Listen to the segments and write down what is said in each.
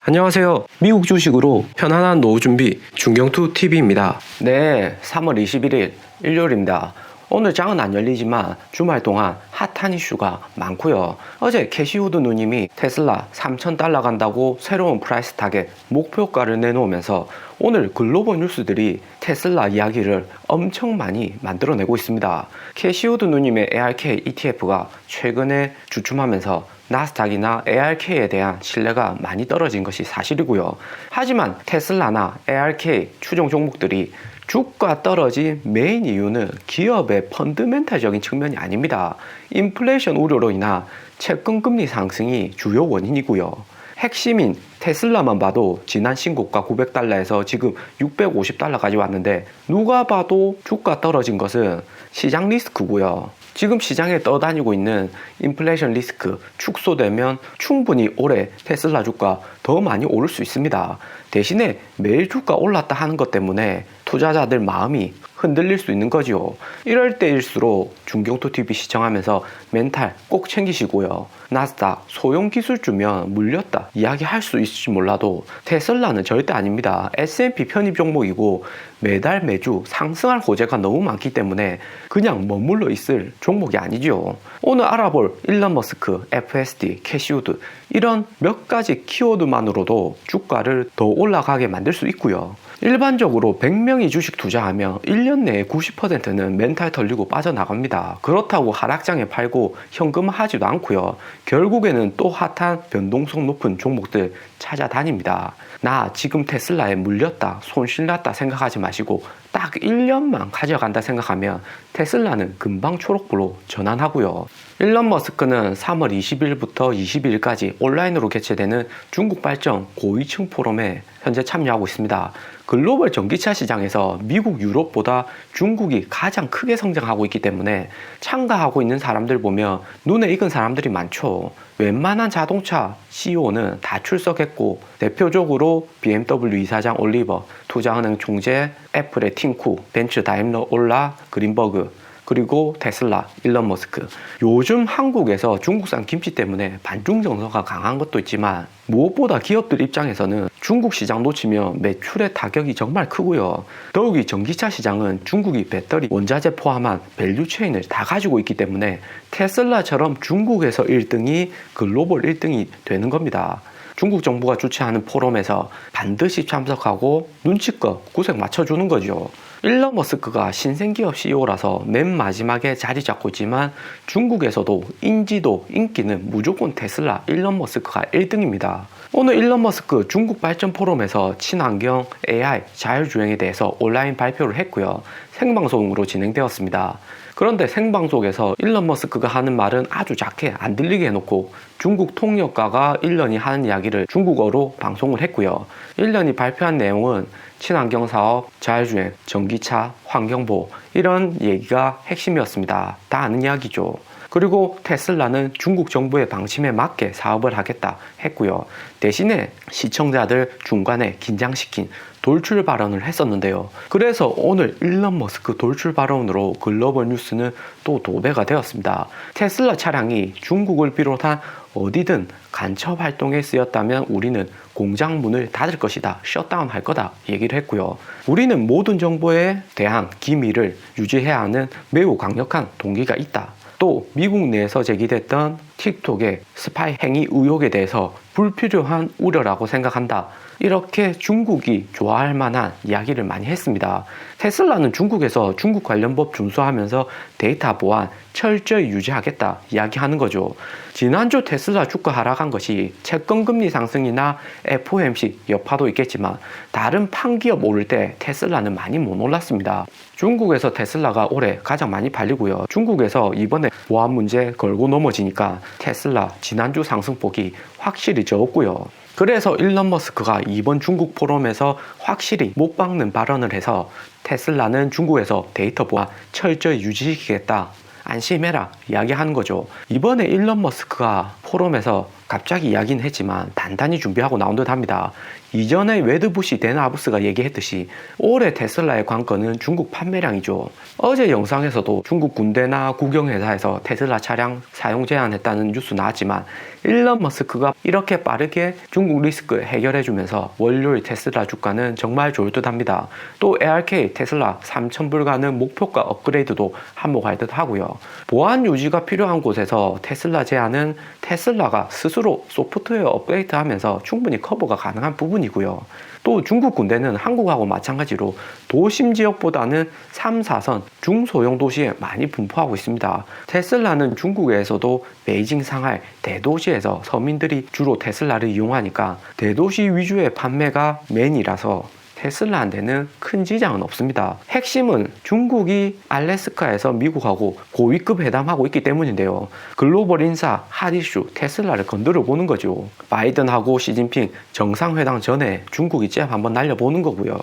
안녕하세요. 미국 주식으로 편안한 노후 준비 중경투TV입니다. 네, 3월 21일 일요일입니다. 오늘 장은 안 열리지만 주말 동안 핫한 이슈가 많고요. 어제 캐시우드 누님이 테슬라 3,000달러 간다고 새로운 프라이스 타겟 목표가를 내놓으면서 오늘 글로벌 뉴스들이 테슬라 이야기를 엄청 많이 만들어내고 있습니다. 캐시우드 누님의 ARK ETF가 최근에 주춤하면서 나스닥이나 ARK에 대한 신뢰가 많이 떨어진 것이 사실이고요. 하지만 테슬라나 ARK 추종 종목들이 주가 떨어진 메인 이유는 기업의 펀드멘탈적인 측면이 아닙니다. 인플레이션 우려로 인한 채권 금리 상승이 주요 원인이고요. 핵심인 테슬라만 봐도 지난 신고가 900달러에서 지금 650달러까지 왔는데 누가 봐도 주가 떨어진 것은 시장 리스크고요. 지금 시장에 떠다니고 있는 인플레이션 리스크 축소되면 충분히 올해 테슬라 주가 더 많이 오를 수 있습니다. 대신에 매일 주가 올랐다 하는 것 때문에 투자자들 마음이 흔들릴 수 있는 거죠. 이럴 때일수록 중경투TV 시청하면서 멘탈 꼭 챙기시고요. 나스닥 소형 기술주면 물렸다 이야기할 수 있을지 몰라도 테슬라는 절대 아닙니다. S&P 편입 종목이고 매달 매주 상승할 호재가 너무 많기 때문에 그냥 머물러 있을 종목이 아니죠. 오늘 알아볼 일론 머스크, FSD, 캐시우드 이런 몇 가지 키워드만으로도 주가를 더 올라가게 만들 수 있고요. 일반적으로 100명이 주식 투자하면 1년 내에 90%는 멘탈 털리고 빠져나갑니다. 그렇다고 하락장에 팔고 현금화하지도 않고요. 결국에는 또 핫한 변동성 높은 종목들 찾아다닙니다. 나 지금 테슬라에 물렸다, 손실났다 생각하지 마시고 딱 1년만 가져간다 생각하면 테슬라는 금방 초록불로 전환하고요. 일론 머스크는 3월 20일부터 22일까지 온라인으로 개최되는 중국 발전 고위층 포럼에 현재 참여하고 있습니다. 글로벌 전기차 시장에서 미국, 유럽보다 중국이 가장 크게 성장하고 있기 때문에 참가하고 있는 사람들 보면 눈에 익은 사람들이 많죠. 웬만한 자동차 CEO는 다 출석했고 대표적으로 BMW 이사장 올리버, 투자은행 총재, 애플의 팀 쿡, 벤츠 다임러 올라, 그린버그, 그리고 테슬라, 일론 머스크. 요즘 한국에서 중국산 김치 때문에 반중 정서가 강한 것도 있지만 무엇보다 기업들 입장에서는 중국 시장 놓치면 매출의 타격이 정말 크고요. 더욱이 전기차 시장은 중국이 배터리, 원자재 포함한 밸류체인을 다 가지고 있기 때문에 테슬라처럼 중국에서 1등이 글로벌 1등이 되는 겁니다. 중국 정부가 주최하는 포럼에서 반드시 참석하고 눈치껏 구색 맞춰주는 거죠. 일론 머스크가 신생기업 CEO라서 맨 마지막에 자리 잡고 있지만 중국에서도 인지도, 인기는 무조건 테슬라, 일론 머스크가 1등입니다. 오늘 일론 머스크 중국 발전 포럼에서 친환경, AI, 자율주행에 대해서 온라인 발표를 했고요. 생방송으로 진행되었습니다. 그런데 생방송에서 일론 머스크가 하는 말은 아주 작게 안 들리게 해놓고 중국 통역가가 일론이 하는 이야기를 중국어로 방송을 했고요. 일론이 발표한 내용은 친환경 사업, 자율주행, 전기차, 환경보호 이런 얘기가 핵심이었습니다. 다 아는 이야기죠. 그리고 테슬라는 중국 정부의 방침에 맞게 사업을 하겠다 했고요. 대신에 시청자들 중간에 긴장시킨 돌출 발언을 했었는데요. 그래서 오늘 일론 머스크 돌출 발언으로 글로벌 뉴스는 또 도배가 되었습니다. 테슬라 차량이 중국을 비롯한 어디든 간첩 활동에 쓰였다면 우리는 공장 문을 닫을 것이다. 셧다운 할 거다. 얘기를 했고요. 우리는 모든 정보에 대한 기밀을 유지해야 하는 매우 강력한 동기가 있다. 또 미국 내에서 제기됐던 틱톡의 스파이 행위 의혹에 대해서 불필요한 우려라고 생각한다. 이렇게 중국이 좋아할 만한 이야기를 많이 했습니다. 테슬라는 중국에서 중국 관련 법 준수하면서 데이터 보안 철저히 유지하겠다 이야기하는 거죠. 지난주 테슬라 주가 하락한 것이 채권금리 상승이나 FOMC 여파도 있겠지만 다른 판기업 오를 때 테슬라는 많이 못 올랐습니다. 중국에서 테슬라가 올해 가장 많이 팔리고요. 중국에서 이번에 보안 문제 걸고 넘어지니까 테슬라 지난주 상승폭이 확실히 적었고요. 그래서 일론 머스크가 이번 중국 포럼에서 확실히 못 박는 발언을 해서 테슬라는 중국에서 데이터 보안 철저히 유지시키겠다. 안심해라 이야기하는 거죠. 이번에 일론 머스크가 포럼에서 갑자기 이야기는 했지만 단단히 준비하고 나온 듯 합니다. 이전에 웨드부시 데나부스가 얘기했듯이 올해 테슬라의 관건은 중국 판매량이죠. 어제 영상에서도 중국 군대나 국영회사에서 테슬라 차량 사용 제한했다는 뉴스 나왔지만 일론 머스크가 이렇게 빠르게 중국 리스크 해결해주면서 월요일 테슬라 주가는 정말 좋을 듯 합니다. 또 ARK 테슬라 3,000불 가는 목표가 업그레이드도 한몫할 듯 하고요. 보안 유지가 필요한 곳에서 테슬라 제한은 테슬라가 스스로 소프트웨어 업데이트하면서 충분히 커버가 가능한 부분이고요. 또 중국 군대는 한국하고 마찬가지로 도심 지역보다는 3, 4선 중소형 도시에 많이 분포하고 있습니다. 테슬라는 중국에서도 베이징, 상하이 대도시에서 서민들이 주로 테슬라를 이용하니까 대도시 위주의 판매가 메인이라서 테슬라한테는 큰 지장은 없습니다. 핵심은 중국이 알래스카에서 미국하고 고위급 회담하고 있기 때문인데요. 글로벌 인사 핫이슈 테슬라를 건드려 보는 거죠. 바이든하고 시진핑 정상회담 전에 중국이 잽 한번 날려보는 거고요.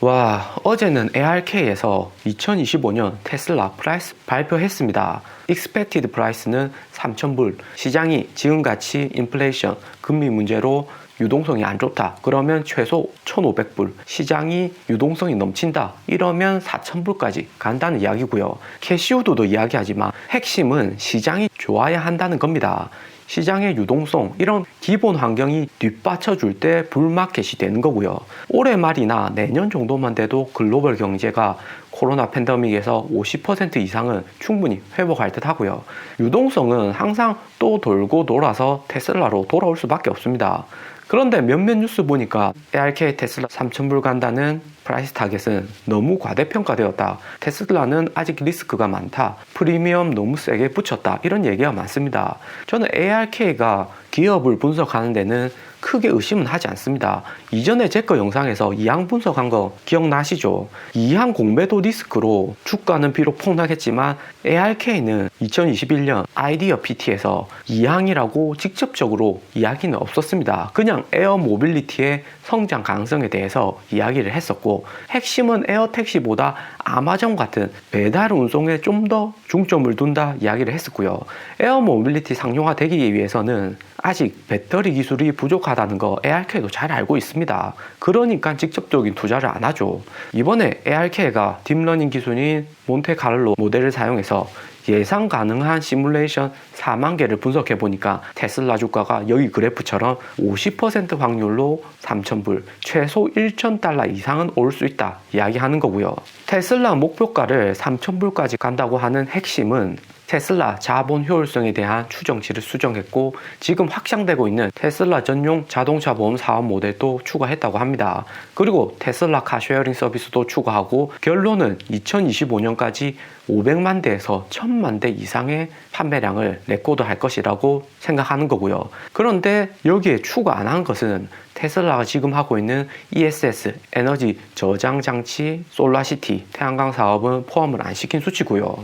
와, 어제는 ARK에서 2025년 테슬라 프라이스 발표했습니다. Expected Price는 3,000불, 시장이 지금같이 인플레이션, 금리 문제로 유동성이 안 좋다 그러면 최소 1,500불, 시장이 유동성이 넘친다 이러면 4,000불까지 간다는 이야기고요. 캐시우드도 이야기하지만 핵심은 시장이 좋아야 한다는 겁니다. 시장의 유동성, 이런 기본 환경이 뒷받쳐줄 때 불마켓이 되는 거고요. 올해 말이나 내년 정도만 돼도 글로벌 경제가 코로나 팬데믹에서 50% 이상은 충분히 회복할 듯 하고요. 유동성은 항상 또 돌고 돌아서 테슬라로 돌아올 수밖에 없습니다. 그런데 몇몇 뉴스 보니까 ARK 테슬라 3,000불 간다는 프라이스 타겟은 너무 과대평가되었다. 테슬라는 아직 리스크가 많다. 프리미엄 너무 세게 붙였다. 이런 얘기가 많습니다. 저는 ARK가 기업을 분석하는 데는 크게 의심은 하지 않습니다. 이전에 제 거 영상에서 이항 분석한 거 기억나시죠? 이항 공매도 리스크로 주가는 비록 폭락했지만 ARK는 2021년 아이디어 PT에서 이항이라고 직접적으로 이야기는 없었습니다. 그냥 에어 모빌리티의 성장 가능성에 대해서 이야기를 했었고, 핵심은 에어택시보다 아마존 같은 배달 운송에 좀 더 중점을 둔다 이야기를 했었고요. 에어 모빌리티 상용화되기 위해서는 아직 배터리 기술이 부족하다는 거 ARK도 잘 알고 있습니다. 그러니까 직접적인 투자를 안 하죠. 이번에 ARK가 딥러닝 기술인 몬테카를로 모델을 사용해서 예상 가능한 시뮬레이션 4만 개를 분석해 보니까 테슬라 주가가 여기 그래프처럼 50% 확률로 3,000불, 최소 1,000달러 이상은 올 수 있다 이야기하는 거고요. 테슬라 목표가를 3,000불까지 간다고 하는 핵심은 테슬라 자본 효율성에 대한 추정치를 수정했고, 지금 확장되고 있는 테슬라 전용 자동차 보험 사업 모델도 추가했다고 합니다. 그리고 테슬라 카쉐어링 서비스도 추가하고, 결론은 2025년까지 500만 대에서 1,000만 대 이상의 판매량을 레코드할 것이라고 생각하는 거고요. 그런데 여기에 추가 안 한 것은 테슬라가 지금 하고 있는 ESS, 에너지 저장 장치, 솔라시티, 태양광 사업은 포함을 안 시킨 수치고요.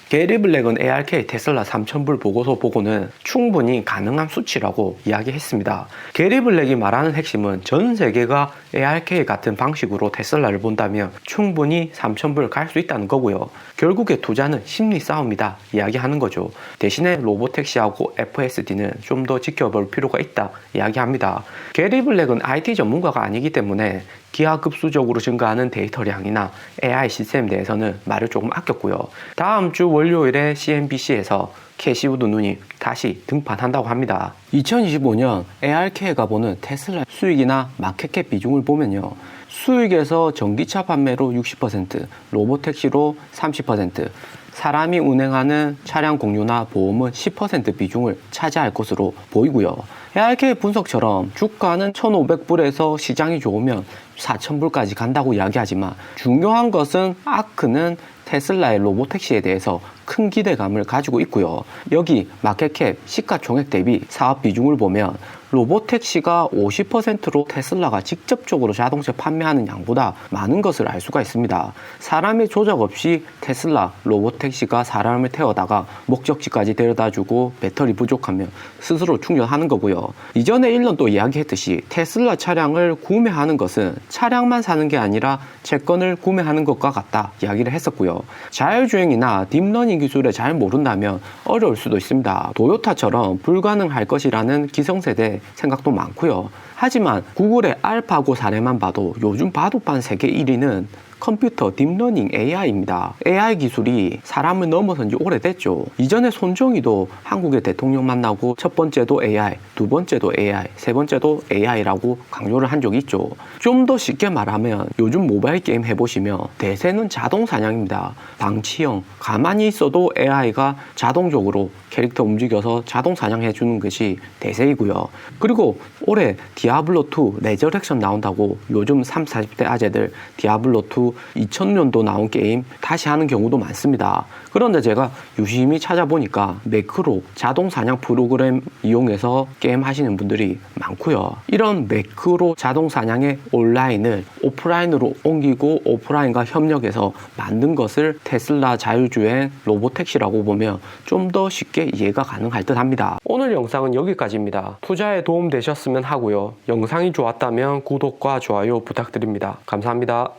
게리 블랙은 ARK 테슬라 3,000불 보고서 보고는 충분히 가능한 수치라고 이야기했습니다. 게리 블랙이 말하는 핵심은 전 세계가 ARK 같은 방식으로 테슬라를 본다면 충분히 3,000불 갈 수 있다는 거고요. 결국에 투자는 심리 싸움이다 이야기하는 거죠. 대신에 로보택시하고 FSD는 좀 더 지켜볼 필요가 있다 이야기합니다. 게리 블랙은 IT 전문가가 아니기 때문에 기하급수적으로 증가하는 데이터량이나 AI 시스템에 대해서는 말을 조금 아꼈고요. 다음 주 월요일에 CNBC에서 캐시우드 누님 다시 등판한다고 합니다. 2025년 ARK가 보는 테슬라 수익이나 마켓캡 비중을 보면요. 수익에서 전기차 판매로 60%, 로보택시로 30%, 사람이 운행하는 차량 공유나 보험은 10% 비중을 차지할 것으로 보이고요. ARK 분석처럼 주가는 1,500불에서 시장이 좋으면 4,000불까지 간다고 이야기하지만, 중요한 것은 아크는 테슬라의 로보택시에 대해서 큰 기대감을 가지고 있고요. 여기 마켓캡 시가총액 대비 사업 비중을 보면 로보택시가 50%로 테슬라가 직접적으로 자동차 판매하는 양보다 많은 것을 알 수가 있습니다. 사람의 조작 없이 테슬라 로보택시가 사람을 태워다가 목적지까지 데려다주고 배터리 부족하면 스스로 충전하는 거고요. 이전에 일론 또 이야기했듯이 테슬라 차량을 구매하는 것은 차량만 사는 게 아니라 채권을 구매하는 것과 같다 이야기를 했었고요. 자율주행이나 딥러닝 기술을 잘 모른다면 어려울 수도 있습니다. 도요타처럼 불가능할 것이라는 기성세대 생각도 많고요. 하지만 구글의 알파고 사례만 봐도 요즘 바둑반 세계 1위는 컴퓨터 딥러닝 AI입니다. AI 기술이 사람을 넘어선 지 오래됐죠. 이전에 손정희도 한국의 대통령 만나고 첫 번째도 AI, 두 번째도 AI, 세 번째도 AI라고 강조를 한 적이 있죠. 좀 더 쉽게 말하면 요즘 모바일 게임 해보시면 대세는 자동 사냥입니다. 방치형, 가만히 있어도 AI가 자동적으로 캐릭터 움직여서 자동 사냥해주는 것이 대세이고요. 그리고 올해 디아블로2 레저렉션 나온다고 요즘 30, 40대 아재들 디아블로2 2000년도 나온 게임 다시 하는 경우도 많습니다. 그런데 제가 유심히 찾아보니까 매크로 자동 사냥 프로그램 이용해서 게임 하시는 분들이 많고요. 이런 매크로 자동 사냥의 온라인을 오프라인으로 옮기고 오프라인과 협력해서 만든 것을 테슬라 자율주행 로보택시라고 보면 좀 더 쉽게 이해가 가능할 듯 합니다. 오늘 영상은 여기까지입니다. 투자에 도움 되셨으면 하고요. 영상이 좋았다면 구독과 좋아요 부탁드립니다. 감사합니다.